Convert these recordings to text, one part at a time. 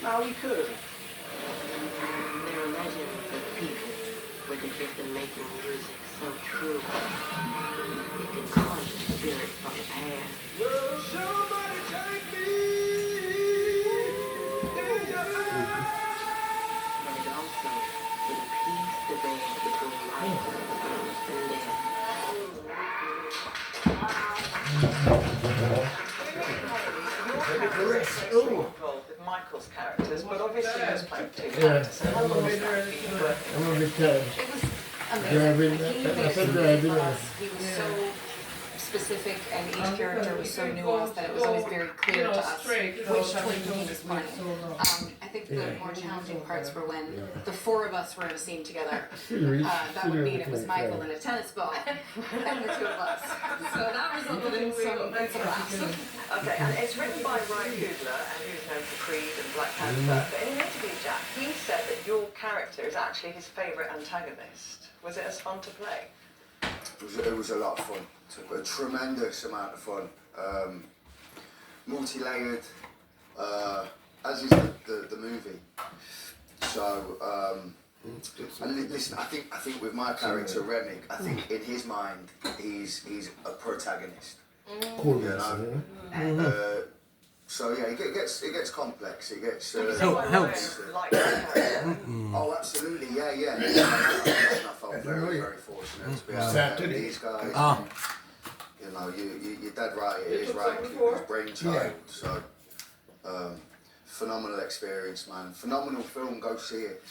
how he could. They're imagining for the people with the gift of making music so true. It can conjure spirits from the past. Will somebody take me in your arms? But it also will piece the veil between life and death. Involved with Michael's characters, but obviously he was playing two characters. So how long was that for you working? I'm a bit tired. It was amazing. Driving, He I made said it driving, for us. He was so specific, and each character was so nuanced that it was always very clear to us which twin he was playing. I think the more challenging parts were when the four of us were in a scene together. That would mean it was Michael in a tennis ball and the two of us. So that resulted in some laughs. Okay, and it's written by Ryan Coogler, and who's known for Creed and Black Panther. But in an interview, Jack, he said that your character is actually his favourite antagonist. Was it as fun to play? It was a lot of fun. A tremendous amount of fun. Multi-layered, as is the movie. So, and listen, I think with my character Remick, I think in his mind he's a protagonist. Cool, You know? So yeah, it gets complex. It gets helps. Like that character. Oh, absolutely, yeah. I felt very fortunate to be able to have these guys. You know, you're dead right. It is right. It was brainchild. So, phenomenal experience, man. Phenomenal film. Go see it.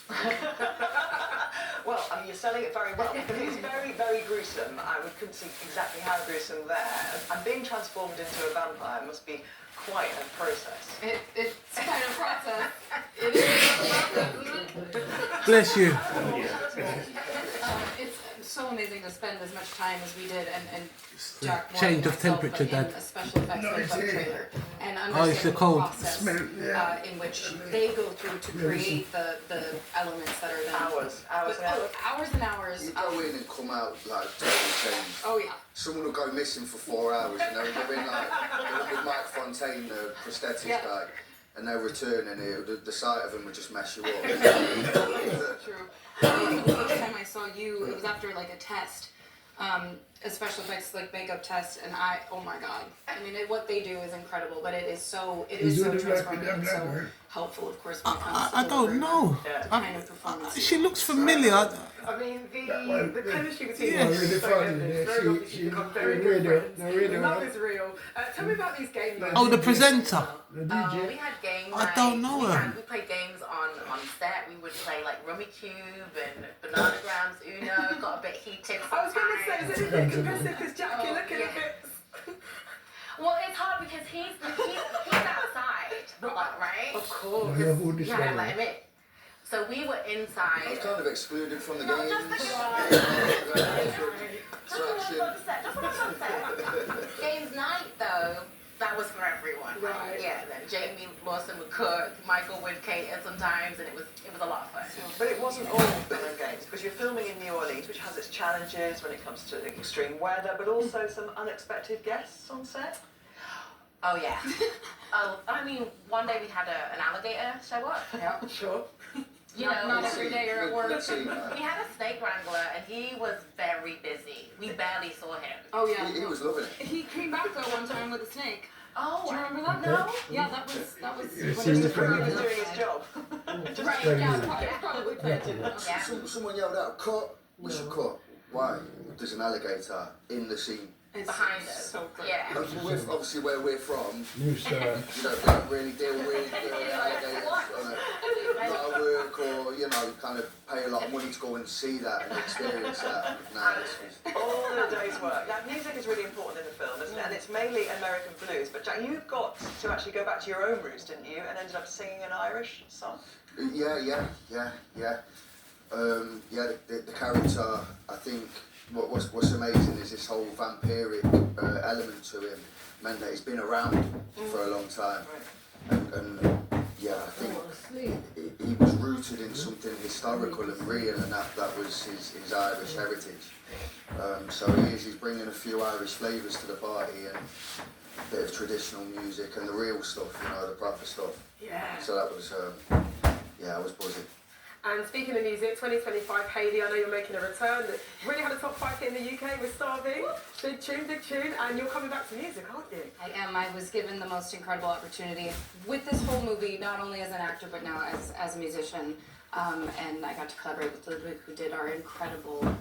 Well, I mean, you're selling it very well, but it's very, very gruesome. Couldn't see exactly how gruesome there. And being transformed into a vampire must be quite a process. It's quite a process. It is a process. Bless you. It's so amazing to spend as much time as we did, and Jack Moore Change and of myself temperature, put in Dad. a special effects for the trailer, and Oh, it's the understand the cold. process in which they go through to create the elements that are then Hours and hours. hours and hours. You go in and come out like totally changed. Oh yeah. Someone will go missing for 4 hours, and they're in like with Mike Fontaine, the prosthetics guy, and they'll return, and the sight of them would just mess you up. True. The first time I saw you, it was after like a test, a special effects like makeup test, and oh my god! I mean, what they do is incredible, but it is so transformative and so helpful, of course. When it comes to I don't know. the kind of performance. She looks familiar. I mean, the chemistry between Yeah, them is really so funny. evident. Yeah, Very obvious she you've become very radio, good the friends. radio. Love is real. Tell me about these games. Oh, the presenter. The We DJ. had games. I don't know her. We played games on set. We would play like Rummy Cube and Bananagrams, Uno. Got a bit heated. I was going to say, is it a bit competitive? Because Jack, you're looking a bit... Well, it's hard because he's outside a lot, right? Of course. Yeah, who You gotta decided? let him in. So we were I was inside. kind of excluded from the No, games. just Attraction. Games night though, that was for everyone. Right. Yeah. Then Jamie Lawson would cook, Michael would cater sometimes, and it was a lot of fun. But it wasn't all fun and games, because you're filming in New Orleans, which has its challenges when it comes to extreme weather, but also some unexpected guests on set. Oh yeah. I mean, one day we had an alligator show up. Yeah, sure. You know, Not every day you're at work. Let's see, we had a snake wrangler, and he was very busy. We barely saw him. Oh yeah. He was loving it. He came back though one time with a snake. Oh, Do you remember that? No. Yeah, that was. You when see it the was friend He was of doing his job. Right. Yeah. Probably planted. Yeah. Someone yelled out, "Cut! We should cut." Why? There's an alligator in the scene. It's Behind us. So great. Yeah. Obviously, where we're from, New star. you know, we don't really deal with alligators on a lot of work, or you know, kind of pay a lot of money to go and see that and experience that. Nah, All in a day's work. Now, music is really important in the film, isn't it? And it's mainly American blues. But Jack, you got to actually go back to your own roots, didn't you? And ended up singing an Irish song. Yeah. The character, I think, what's amazing is this whole vampiric element to him meant that he's been around for a long time. And yeah, I think he was rooted in something historical and real, and that was his Irish heritage. So he's bringing a few Irish flavours to the party, and bit of traditional music and the real stuff, you know, the proper stuff. Yeah. So that was, I was buzzing. And speaking of music, 2025 Hayley, I know you're making a return. Really had a top 5 hit in the UK with Starving. Big tune, and you're coming back to music, aren't you? I am. I was given the most incredible opportunity with this whole movie, not only as an actor, but now as a musician. And I got to collaborate with Ludwig, who did our incredible,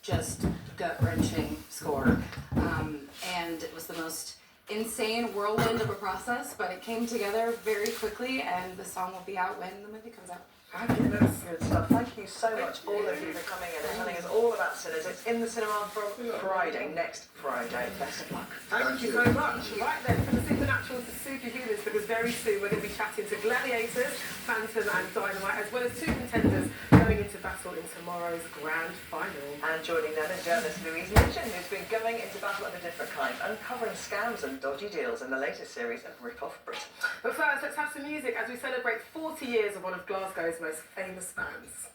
just gut-wrenching score. And it was the most insane whirlwind of a process, but it came together very quickly, and the song will be out when the movie comes out. Fabulous. Good stuff. Thank you so much, all of you, for coming in and telling us all about Sinners. It's in the cinema from Friday, next Friday. Best of luck. Thank you so much. Right then, from the supernaturals to superhumans, because very soon we're going to be chatting to Gladiators, Phantom and Dynamite, as well as 2 contenders going into battle in tomorrow's grand final. And joining them is journalist Louise Minchin, who's been going into battle of a different kind, uncovering scams and dodgy deals in the latest series of Rip Off Britain. But first, let's have some music as we celebrate 40 years of one of Glasgow's most famous bands.